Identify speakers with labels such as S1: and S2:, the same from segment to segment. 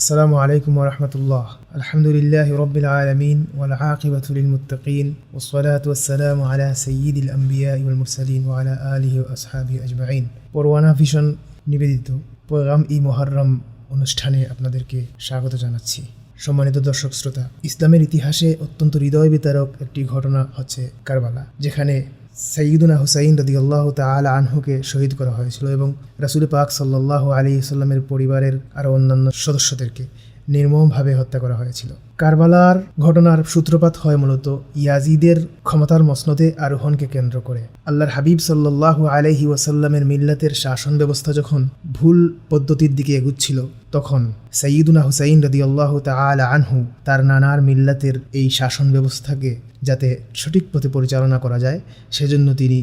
S1: আসসালামু আলাইকুম ওয়া রাহমাতুল্লাহ। আলহামদুলিল্লাহি রাব্বিল আলামিন ওয়াল আকিবাতু লিল মুত্তাকিন ওয়াসসালাতু ওয়াসসালামু আলা সাইয়্যিদিল আমবিয়াই ওয়াল মুরসালিন ওয়া আলা আলিহি ওয়া আসহাবিহি আজমাইন। পরওয়ানা ভিশন নিবেদিত পয়গাম-ই-মুহাররম অনুষ্ঠানে আপনাদেরকে স্বাগত জানাচ্ছি। সম্মানিত দর্শক শ্রোতা, ইসলামের ইতিহাসে অত্যন্ত হৃদয় বিতারক একটি ঘটনা হচ্ছে কারবালা, যেখানে সাইয়্যিদুনা হুসাইন রাদিয়াল্লাহু তাআলা আনহুকে শহীদ করা হয়েছিল এবং রাসূল পাক সাল্লাল্লাহু আলাইহি সাল্লামের পরিবারের আরও অন্যান্য সদস্যদেরকে নির্মমভাবে হত্যা করা হয়েছিল। কারবালার ঘটনার সূত্রপাত হয় মূলত ইয়াজিদের ক্ষমতার মসনদে আরোহণকে কেন্দ্র করে। আল্লাহর হাবিব সাল্লাল্লাহু আলাইহি ওয়াসাল্লামের মিল্লাতের শাসন ব্যবস্থা যখন ভুল পদ্ধতির দিকে এগুচ্ছিল, তখন সাইয়্যিদুনা হুসাইন রাদিয়াল্লাহু তাআলা আনহু তার নানার মিল্লাতের এই শাসন ব্যবস্থাকে যাতে সঠিক পথে পরিচালনা করা যায়, সেজন্য তিনি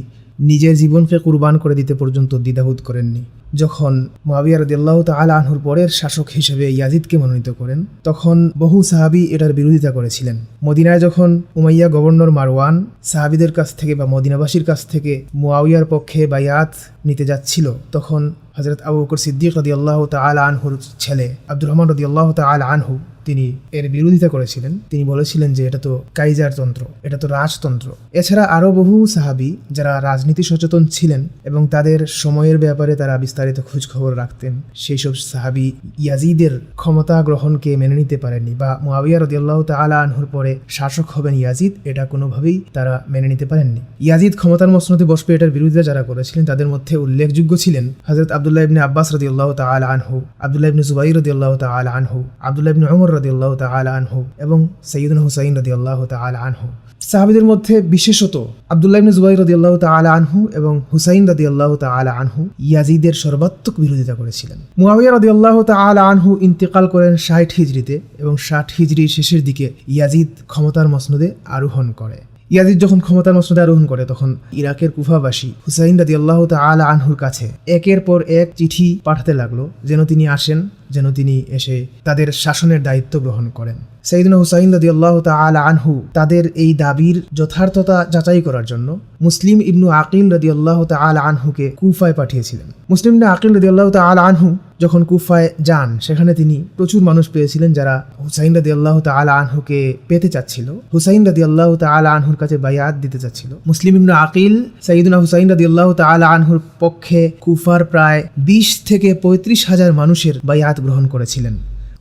S1: নিজের জীবনকে কুরবান করে দিতে পর্যন্ত দ্বিধাবোধ করেননি। যখন মুআবিয়া রাদিয়াল্লাহু তাআলা আনহুর পরের শাসক হিসেবে ইয়াজিদকে মনোনীত করেন, তখন বহু সাহাবী এটার বিরোধিতা করেছিলেন। মদিনায় যখন উমাইয়া গভর্নর মারওয়ান সাহাবীদের কাছ থেকে বা মদিনাবাসীর কাছ থেকে মুআবিয়ার পক্ষে বায়াত নিতে যাচ্ছিল, তখন হযরত আবু বকর সিদ্দিক রাদিয়াল্লাহু তাআলা আনহুর ছেলে আব্দুর রহমান রাদিয়াল্লাহু তাআলা আনহু তিনি এর বিরোধিতা করেছিলেন। তিনি বলেছিলেন যে এটা তো কাইজারতন্ত্র, এটা তো রাজতন্ত্র। এছাড়া আরও বহু সাহাবী যারা রাজনীতি সচেতন ছিলেন এবং তাদের সময়ের ব্যাপারে তারা বিস্তারিত খোঁজখবর রাখতেন, সেই সব সাহাবী ইয়াজিদের ক্ষমতা গ্রহণকে মেনে নিতে পারেননি, বা মুআবিয়া রাদিয়াল্লাহু তাআলা আনহুর পরে শাসক হবেন ইয়াজিদ, এটা কোনোভাবেই তারা মেনে নিতে পারেননি। ইয়াজিদ ক্ষমতার মসনদে বসবে এটার বিরোধিতা যারা করেছিলেন, তাদের মধ্যে উল্লেখযোগ্য ছিলেন হযরত আব্দুল্লাহ ইবনে আব্বাস রাদিয়াল্লাহু তাআলা আনহু, আব্দুল্লাহ ইবনে জুবাইর রাদিয়াল্লাহু তাআলা আনহু, আব্দুল্লাহ ইবনে উমর রাদিয়াল্লাহু তাআলা আনহু এবং সাইয়্যিদুনা হুসাইন রাদিয়াল্লাহু তাআলা আনহু। সাহাবীদের মধ্যে বিশেষত আব্দুল্লাহ ইবনে জুবাইর রাদিয়াল্লাহু তাআলা আনহু এবং হুসাইন রাদিয়াল্লাহু তাআলা আনহু ইয়াজিদের সর্বাত্মক বিরোধিতা করেছিলেন। মুআবিয়া রাদিয়াল্লাহু তাআলা আনহু ইন্তেকাল করেন 60 হিজরিতে এবং 60 হিজরির শেষের দিকে ইয়াজিদ ক্ষমতার মসনদে আরোহণ করে। ইয়াজিদ যখন ক্ষমতার মসনদে আরোহণ করে, তখন ইরাকের কুফাবাসী হুসাইন রাদিয়াল্লাহু তাআলা আনহুর কাছে একের পর এক চিঠি পাঠাতে লাগলো, যেন তিনি আসেন, যেন তিনি এসে তাদের শাসনের দায়িত্ব গ্রহণ করেন। সাইয়্যিদুনা হুসাইন রাদিয়াল্লাহু তাআলা আনহু তাদের এই দাবির যথার্থতা যাচাই করার জন্য মুসলিম ইবনু আকিল রাদিয়াল্লাহু তাআলা আনহুকে কুফায় পাঠিয়েছিলেন। মুসলিম ইবনু আকিল রাদিয়াল্লাহু তাআলা আনহু যখন কুফায় যান, সেখানে তিনি প্রচুর মানুষ পেয়েছিলেন যারা হুসাইন রাদিয়াল্লাহু তাআলা আনহুকে পেতে চাচ্ছিল, হুসাইন রাদিয়াল্লাহু তাআলা আনহুর কাছে বায়াত দিতে চাচ্ছিল। মুসলিম ইবনু আকিল সাইয়্যিদুনা হুসাইন রাদিয়াল্লাহু তাআলা আনহুর পক্ষে কুফার প্রায় 20 থেকে 35 হাজার মানুষের বায়াত গ্রহণ করেছিলেন।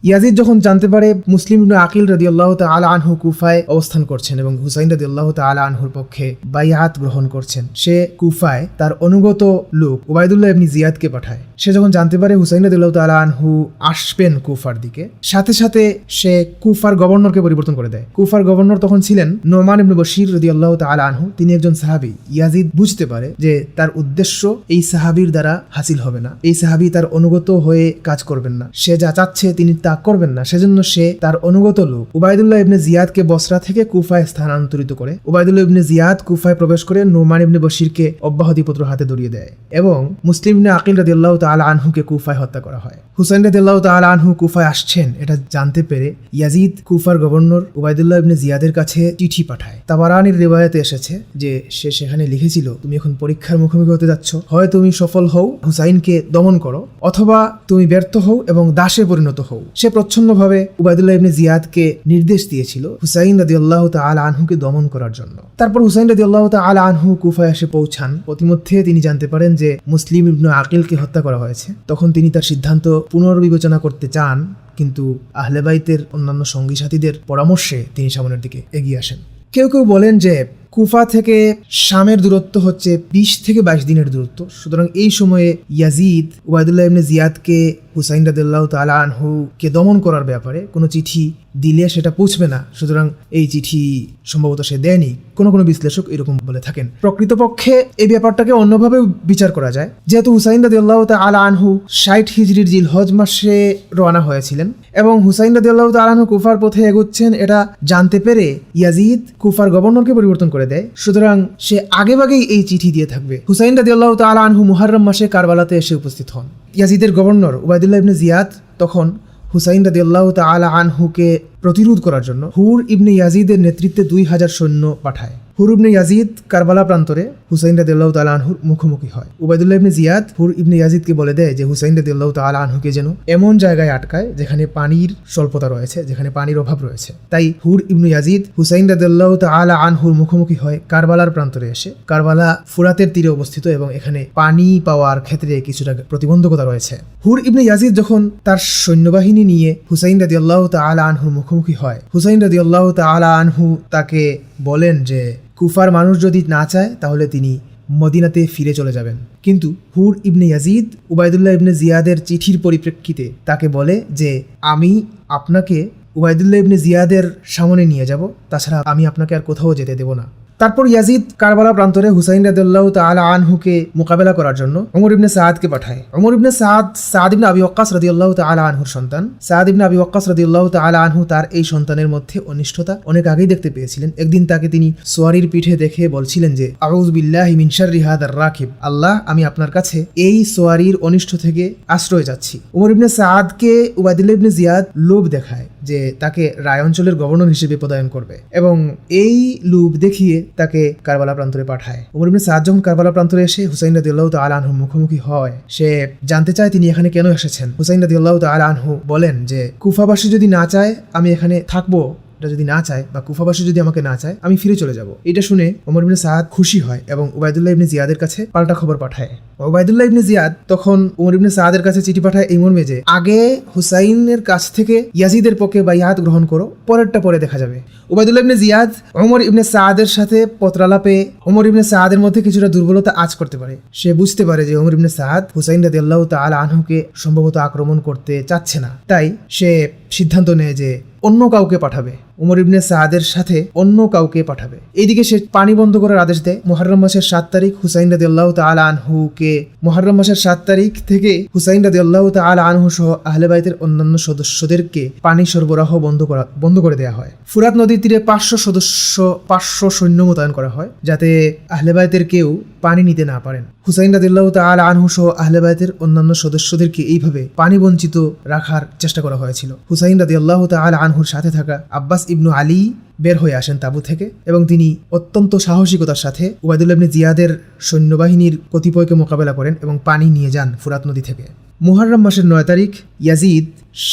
S1: ইয়াজিদ যখন জানতে পারে মুসলিম ইবনে আকিল রাদিয়াল্লাহু তাআলা আনহু কুফায় অবস্থান করছেন এবং হুসাইন রাদিয়াল্লাহু তাআলা আনহুর পক্ষে বায়াত গ্রহণ করছেন, সে কুফায় তার অনুগত লোক উবাইদুল্লাহ ইবনে জিয়াদকে পাঠায়। সে যখন জানতে পারে হুসাইন রাদিয়াল্লাহু তাআলা আনহু আসবেন কুফার দিকে, সাথে সাথে সে কুফার গভর্নরকে পরিবর্তন করে দেয়। কুফার গভর্নর তখন ছিলেন নোমান ইবনে বশির রাদিয়াল্লাহু তাআলা আনহু। তিনি একজন সাহাবী। ইয়াজিদ বুঝতে পারে যে তার উদ্দেশ্য এই সাহাবীর দ্বারা হাসিল হবে না, এই সাহাবী তার অনুগত হয়ে কাজ করবেন না, সে যা চাচ্ছে তিনি তা করবেন না। সেজন্য সে তার অনুগত লোক উবাইদুল্লাহ ইবনে জিয়াদকে বসরা থেকে কুফায় স্থানান্তরিত করে। উবাইদুল্লাহ ইবনে জিয়াদ কুফায় প্রবেশ করে নোমান ইবনে বশিরকে অব্যাহতিপত্র হাতে ধরিয়ে দেয় এবং মুসলিম ইবনে আকিল রাদিয়াল্লাহু তাআলা আনহুকে কুফায় হত্যা করা হয়। হুসাইন রাদিয়াল্লাহু তাআলা আনহু কুফায় আসছেন এটা জানতে পেরে ইয়াজিদ কুফার গভর্নর উবাইদুল্লাহ ইবনে জিয়াদের কাছে চিঠি পাঠায়। তাবারানির রিওয়ায়াতে এসেছে যে সে সেখানে লিখেছিল, তুমি এখন পরীক্ষার মুখোমুখি হতে যাচ্ছ, হয় তুমি সফল হও, হুসাইনকে দমন করো, অথবা তুমি ব্যর্থ হও এবং দাসে পরিণত হও। সে প্রচ্ছন্নভাবে উবাইদুল্লাহ ইবনে জিয়াদকে নির্দেশ দিয়েছিল হুসাইন রাদিয়াল্লাহু তাআলা আনহুকে দমন করার জন্য। তারপর হুসাইন রাদিয়াল্লাহু তাআলা আনহু কুফায় এসে পৌঁছান। প্রতিমধ্যে তিনি জানতে পারেন যে মুসলিম ইবনে আকিলকে হত্যা করা হয়েছে। তখন তিনি তার সিদ্ধান্ত পুনর্বিবেচনা করতে চান, কিন্তু আহলে বাইতের অন্যান্য সঙ্গী সাথীদের পরামর্শে তিনি সামনের দিকে এগিয়ে আসেন। কেউ কেউ বলেন যে কুফা থেকে শামের দূরত্ব হচ্ছে 20 থেকে 22 দিনের দূরত্ব। সুতরাং এই সময়ে ইয়াজিদ উবাইদুল্লাহ ইবনে জিয়াদকে হুসাইন রাদিয়াল্লাহু তাআলা আনহুকে দমন করার ব্যাপারে কোনো চিঠি দিলে সেটা পৌঁছবে না, সুতরাং এই চিঠি সম্ভবত সে দেয়নি। কোনো কোনো বিশ্লেষক এরকম বলে থাকেন। প্রকৃতপক্ষে এই ব্যাপারটাকে অন্যভাবে বিচার করা যায়। যেহেতু হুসাইন রাদিয়াল্লাহু তাআলা আনহু 60 হিজরির জিলহজ মাসে রওনা হয়েছিলেন এবং হুসাইন রাদিয়াল্লাহু তাআলা আনহু কুফার পথে এগোচ্ছেন, এটা জানতে পেরে ইয়াজিদ কুফার গভর্নরকে পরিবর্তন করে দেয়। সুতরাং সে আগেভাগেই এই চিঠি দিয়ে থাকবে। হুসাইন রাদিয়াল্লাহু তাআলা আনহু মুহররম মাসে কারবালাতে এসে উপস্থিত হন। ইয়াজিদের গভর্নর উবাইদুল্লাহ ইবনে জিয়াদ তখন হুসাইন রাদিয়াল্লাহু তাআলা আনহুকে প্রতিরোধ করার জন্য হুর ইবনে ইয়াজিদের নেতৃত্বে 2000 সৈন্য পাঠায়। হুর ইবনে ইয়াজিদ কারবালা প্রান্তরে হুসাইন রাদিয়াল্লাহু তাআলা আনহুর মুখোমুখি হয়। উবাইদুল্লাহ ইবনে জিয়াদ হুর ইবনে ইয়াজিদকে বলে দেয় যে হুসাইন রাদিয়াল্লাহু তাআলা আনহুকে যেন এমন জায়গায় আটকায় যেখানে পানির স্বল্পতা রয়েছে, যেখানে পানির অভাব রয়েছে। তাই হুর ইবনে ইয়াজিদ হুসাইন রাদিয়াল্লাহু তাআলা আনহুর মুখোমুখি হয় কারবালার প্রান্তরে এসে। কারবালা ফুরাতের তীরে অবস্থিত এবং এখানে পানি পাওয়ার ক্ষেত্রে কিছুটা প্রতিবন্ধকতা রয়েছে। হুর ইবনে ইয়াজিদ যখন তার সৈন্যবাহিনী নিয়ে হুসাইন রাদিয়াল্লাহু তাআলা আনহুর মুখোমুখি হয়, হুসাইন রাদিয়াল্লাহু তাআলা আনহু তাকে বলেন যে কুফার মানুষ যদি না চায় তাহলে তিনি মদিনাতে ফিরে চলে যাবেন। কিন্তু হুর ইবনে ইয়াজিদ উবাইদুল্লাহ ইবনে জিয়াদের চিঠির পরিপ্রেক্ষিতে তাকে বলে যে আমি আপনাকে উবাইদুল্লাহ ইবনে জিয়াদের সামনে নিয়ে যাব, তাছাড়া আমি আপনাকে আর কোথাও যেতে দেব না। তারপর ইয়াজিদ কারবালা প্রান্তরে হুসাইন রাদিয়াল্লাহু তাআলা আনহুকে মোকাবেলা করার জন্য ওমর ইবনে সাদকে পাঠায়। ওমর ইবনে সাদ ইবনে আবি ওয়াক্কাস রাদিয়াল্লাহু তাআলা আনহুর সন্তান। সাদ ইবনে আবি ওয়াক্কাস রাদিয়াল্লাহু তাআলা আনহু তার এই সন্তানের মধ্যে অনিষ্টতা অনেক আগেই দেখতে পেয়েছিলেন। একদিন তাকে তিনি সোয়ারির পিঠে দেখে বলছিলেন যে আউযু বিল্লাহি মিন শাররি হাদার রাকিব, আল্লাহ আমি আপনার কাছে এই সোয়ারির অনিষ্ট থেকে আশ্রয় যাচ্ছি। ওমর ইবনে সাদকে উবাইদুল্লাহ ইবনে জিয়াদ লোভ দেখায় যে তাকে রায় অঞ্চলের গভর্নর হিসেবে পদায়ন করবে এবং এই লোভ দেখিয়ে তাকে কারবালা প্রান্তরে পাঠায়। ওমর ইবনে সাদ যখন কারবালা প্রান্তরে এসে হুসাইন রাদিয়াল্লাহু তাআলা আনহুর মুখোমুখি হয়, সে জানতে চায় তিনি এখানে কেন এসেছেন। হুসাইন রাদিয়াল্লাহু তাআলা আনহু বলেন যে কুফাবাসী যদি না চায় আমি এখানে থাকবো, যদি না চায় বা কুফাবাসী যদি আমাকে না চায় আমি ফিরে চলে যাব। এটা শুনে ওমর ইবনে সাদ খুশি হয় এবং উবাইদুল্লাহ ইবনে জিয়াদের কাছে পাল্টা খবর পাঠায়। উবাইদুল্লাহ ইবনে জিয়াদ তখন ওমর ইবনে সাদের কাছে চিঠি পাঠায় এই মর্মে যে আগে হুসাইনের কাছ থেকে ইয়াজিদের পক্ষে বাইয়াত গ্রহণ করো, পরেরটা পরে দেখা যাবে। উবাইদুল্লাহ ইবনে জিয়াদ ওমর ইবনে সাদের সাথে পত্রালাপে ওমর ইবনে সাদের মধ্যে কিছুটা দুর্বলতা আঁচ করতে পারে। সে বুঝতে পারে যে ওমর ইবনে সাদ হুসাইন রাদিয়াল্লাহু তাআলা আনহুকে সম্ভবত আক্রমণ করতে চাচ্ছে না, তাই সে সিদ্ধান্ত নেয় যে অন্য কাউকে পাঠাবে, ওমর ইবনে সাদের সাথে অন্য কাউকে পাঠাবে। এইদিকে সে পানি বন্ধ করার আদেশ দেয়। মুহররম মাসের 7 তারিখ হুসাইন রাদিয়াল্লাহু তাআলা আনহুকে মুহররম মাসের 7 তারিখ থেকে হুসাইন রাদিয়াল্লাহু তাআলা আনহু সহ আহলে বাইতের অন্যান্য সদস্যদেরকে পানি সরবরাহ বন্ধ করে দেওয়া হয়। ফুরাত নদীর তীরে 500 সৈন্য মোতায়েন করা হয় যাতে আহলে বাইতের কেউ পানি নিতে না পারেন। হুসাইন রাদিয়াল্লাহু তাআলা আনহু সহ আহলে বাইতের অন্যান্য সদস্যদেরকে এইভাবে পানি বঞ্চিত রাখার চেষ্টা করা হয়েছিল। হুসাইন রাদিয়াল্লাহু তাআলা আনহুর সাথে থাকা আব্বাস ইবনু আলী বের হয়ে আসেন তাঁবু থেকে এবং তিনি অত্যন্ত সাহসিকতার সাথে উবাইদুল্লাহ ইবনে জিয়াদের সৈন্যবাহিনীর কতিপয়কে মোকাবেলা করেন এবং পানি নিয়ে যান ফুরাত নদী থেকে। মুহররম মাসের 9 তারিখ ইয়াজিদ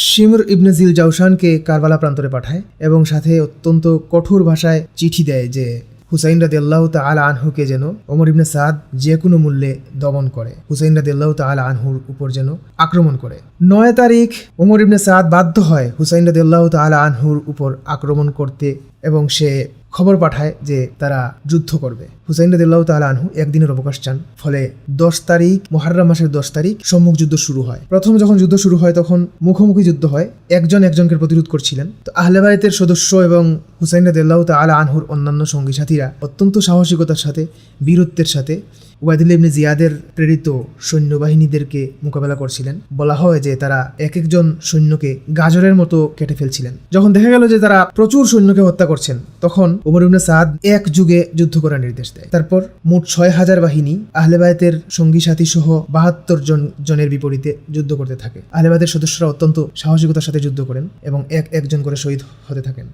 S1: শিমর ইবনে জিল জাউশানকে কারবালা প্রান্তরে পাঠায় এবং সাথে অত্যন্ত কঠোর ভাষায় চিঠি দেয় যে হুসাইন রাদিয়াল্লাহু তাআলা আনহুকে যেন ওমর ইবনে সাদ যে কোনো মূল্যে দমন করে, হুসাইন রাদিয়াল্লাহু তাআলা আনহুর উপর যেন আক্রমণ করে। 9 তারিখ ওমর ইবনে সাদ বাধ্য হয় হুসাইন রাদিয়াল্লাহু তাআলা আনহুর উপর আক্রমণ করতে এবং সে খবর পাঠায় যে তারা যুদ্ধ করবে। হুসাইন রাদিয়াল্লাহু তাআলা আনহু একদিনের অবকাশ চান। ফলে 10 তারিখ মুহররম মাসের 10 তারিখ সম্মুখ যুদ্ধ শুরু হয়। প্রথম যখন যুদ্ধ শুরু হয় তখন মুখোমুখি যুদ্ধ হয়, একজন একজনকে প্রতিরোধ করছিলেন। তো আহলে বাইতের সদস্য এবং হুসাইন রাদিয়াল্লাহু তাআলা আনহুর অন্যান্য সঙ্গী সাথীরা অত্যন্ত সাহসিকতার সাথে বীরত্বের সাথে উবাইদুল্লাহ ইবনে জিয়াদের প্রেরিত সৈন্যবাহিনীদেরকে মোকাবেলা করছিলেন। বলা হয় যে তারা এক একজন সৈন্যকে গাজরের মতো কেটে ফেলছিলেন। যখন দেখা গেল যে তারা প্রচুর সৈন্যকে হত্যা করছেন তখন ওমর ইবনে সাদ এক যুগে যুদ্ধ করার নির্দেশ দেয়। তারপর মোট 6000 বাহিনী আহলে বাইতের সঙ্গী সাথী সহ 72 জনের বিপরীতে যুদ্ধ করতে থাকে। আহলে বাইতের সদস্যরা অত্যন্ত সাহসিকতার সাথে যুদ্ধ করেন এবং একজন করে শহীদ হতে থাকেন।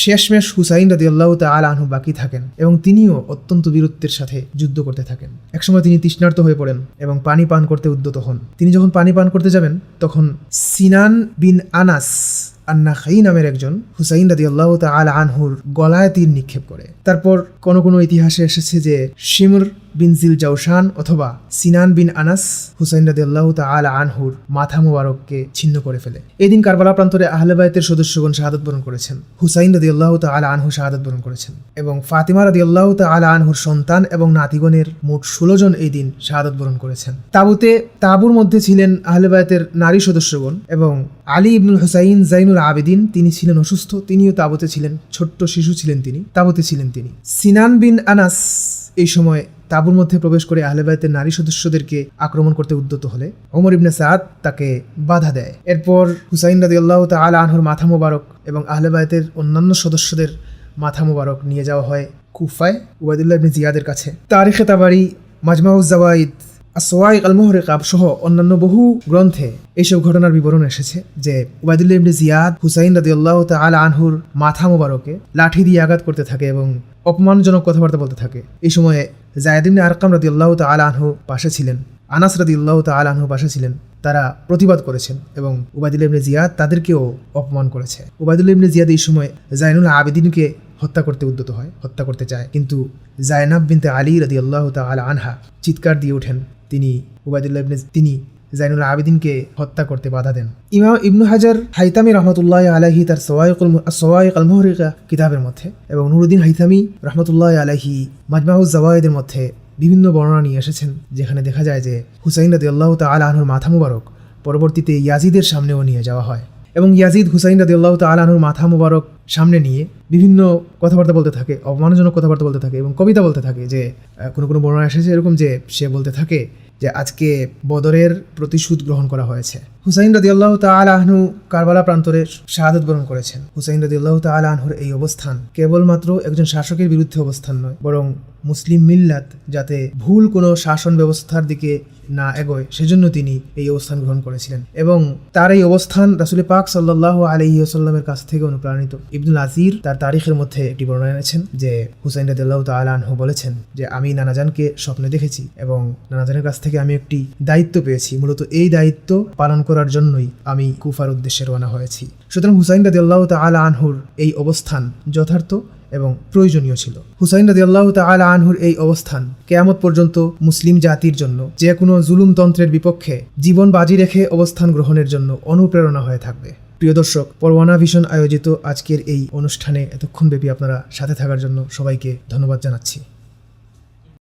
S1: শেষমেশ হুসাইন রাদিয়াল্লাহু তাআলা আনহু বাকি থাকেন এবং তিনিও অত্যন্ত বীরত্বের সাথে যুদ্ধ করতে থাকেন। একসময় তিনি তৃষ্ণার্ত হয়ে পড়েন এবং পানি পান করতে উদ্যত হন। তিনি যখন পানি পান করতে যাবেন তখন সিনান বিন আনাস আন-নাখাই নামের একজন হুসাইন রাদিয়াল্লাহু তাআলা আনহুর গলায় তীর নিক্ষেপ করে। তারপর কোনো ইতিহাসে এসেছে যে শিমর বিন জিল জাউশান অথবা সিনান বিন আনাস হুসাইন রাদিয়াল্লাহু তাআলা আনহুর মাথা মোবারককে ছিন্ন করে ফেলে। এদিন কারবালা প্রান্তরে আহলে বাইতের সদস্যগণ শাহাদাত বরণ করেছেন। হুসাইন রাদিয়াল্লাহু তাআলা আনহু শাহাদাত বরণ করেছেন এবং ফাতিমা রাদিয়াল্লাহু তাআলা আনহুর সন্তান এবং নাতিগণের মোট 16 জন এই দিন শাহাদাত বরণ করেছেন। তাঁবুর মধ্যে ছিলেন আহলে বাইতের নারী সদস্যগণ এবং আলী ইবনুল হুসাইন জাইনুল আবেদিন, তিনি ছিলেন অসুস্থ, তিনিও তাঁবুতে ছিলেন, ছোট্ট শিশু ছিলেন তিনি, তাঁবুতে ছিলেন তিনি। সিনান বিন আনাস এই সময় তাঁবুর মধ্যে প্রবেশ করে আহলে বাইতের নারী সদস্যদেরকে আক্রমণ করতে উদ্যত হলে ওমর ইবনে সাদ তাকে বাধা দেয়। এরপর হুসাইন রাদিয়াল্লাহু তাআলা আনহুর মাথা মোবারক এবং আহলে বাইতের অন্যান্য সদস্যদের মাথা মোবারক নিয়ে যাওয়া হয় কুফায় উবাইদুল্লাহ ইবনে জিয়াদের কাছে। তারিখে তাবারি, মাজমাউজ জাওয়াইদ আসওয়াইক আল মুহরিকা সহ অন্যান্য বহু গ্রন্থে এইসব ঘটনার বিবরণ এসেছে যে উবাইদুল্লাহ ইবনে জিয়াদ হুসাইন রাদিয়াল্লাহু তাআলা আনহুর মাথা মোবারকে লাঠি দিয়ে আঘাত করতে থাকে এবং অপমানজনক কথাবার্তা বলতে থাকে। এই সময়ে যায়েদ ইবনে আরকাম রাদিয়াল্লাহু তাআলা আনহু পাশে ছিলেন, আনাস রাদিয়াল্লাহু তাআলা আনহু পাশে ছিলেন। তারা প্রতিবাদ করেছেন এবং উবাইদুল্লাহ ইবনে জিয়াদ তাদেরকেও অপমান করেছে। উবাইদুল্লাহ ইবনে জিয়াদ এই সময় জাইনুল আবেদিনকে হত্যা করতে উদ্যত হয়, হত্যা করতে চায়, কিন্তু জায়নাব বিনতে আলী রাদিয়াল্লাহু তাআলা আনহা চিৎকার দিয়ে ওঠেন। তিনি জাইনুল আবেদিনকে হত্যা করতে বাধা দেন। ইমাম ইবনু হাজার হাইতামি রহমতুল্লাহ আলাইহি তার সওয়াইক আল মুহরিকা কিতাবের মধ্যে এবং নুরুদ্দিন হাইতামি রহমতুল্লাহ আলাইহি মাজমাউজ জাওয়ায়েদের মধ্যে বিভিন্ন বর্ণনা নিয়ে এসেছেন, যেখানে দেখা যায় যে হুসাইন রাদিয়াল্লাহু তাআলা আনহুর মাথা মুবারক পরবর্তীতে ইয়াজিদের সামনেও নিয়ে যাওয়া হয় এবং ইয়াজিদ হুসাইন রাদিয়াল্লাহু তাআলা আনহুর মাথা মুবারক সামনে নিয়ে বিভিন্ন কথাবার্তা বলতে থাকে, অপমানজনক কথাবার্তা বলতে থাকে এবং কবিতা বলতে থাকে। যে কোনো কোনো বর্ণনা এসেছে এরকম যে সে বলতে থাকে যে আজকে বদরের প্রতিশোধ গ্রহণ করা হয়েছে। হুসাইন রাদিয়াল্লাহু তাআলা আনহু কারবালা প্রান্তরে শাহাদাত বরণ করেছেন। হুসাইন রাদিয়াল্লাহু তাআলা আনহুর এই অবস্থান কেবলমাত্র একজন শাসকের বিরুদ্ধে অবস্থান নয়, বরং মুসলিম মিল্লাত যাতে ভুল কোনো শাসন ব্যবস্থার দিকে না এগোয় সেজন্য তিনি এই অবস্থান গ্রহণ করেছিলেন এবং তার এই অবস্থান রাসূল পাক সাল্লাল্লাহু আলাইহি ওয়াসাল্লামের কাছ থেকে অনুপ্রাণিত। ইবনুল আসির তার তারিখের মধ্যে একটি বর্ণনা এনেছেন যে হুসাইন রাদিয়াল্লাহু তাআলা আনহু বলেছেন যে আমি নানাজানকে স্বপ্নে দেখেছি এবং নানাজানের কাছ থেকে আমি একটি দায়িত্ব পেয়েছি, মূলত এই দায়িত্ব পালন করার জন্যই আমি কুফার উদ্দেশ্যে রওনা হয়েছি। সুতরাং হুসাইন রাদিয়াল্লাহু তাআলা আনহুর এই অবস্থান যথার্থ এবং প্রয়োজনীয় ছিল। হুসাইন রাদিয়াল্লাহু তাআলা আনহুর এই অবস্থান কিয়ামত পর্যন্ত মুসলিম জাতির জন্য যে কোনো জুলুমতন্ত্রের বিপক্ষে জীবন বাজি রেখে অবস্থান গ্রহণের জন্য অনুপ্রেরণা হয়ে থাকবে। প্রিয় দর্শক, পরওয়ানা ভিশন আয়োজিত আজকের এই অনুষ্ঠানে এতক্ষণ ব্যাপী আপনারা সাথে থাকার জন্য সবাইকে ধন্যবাদ জানাচ্ছি।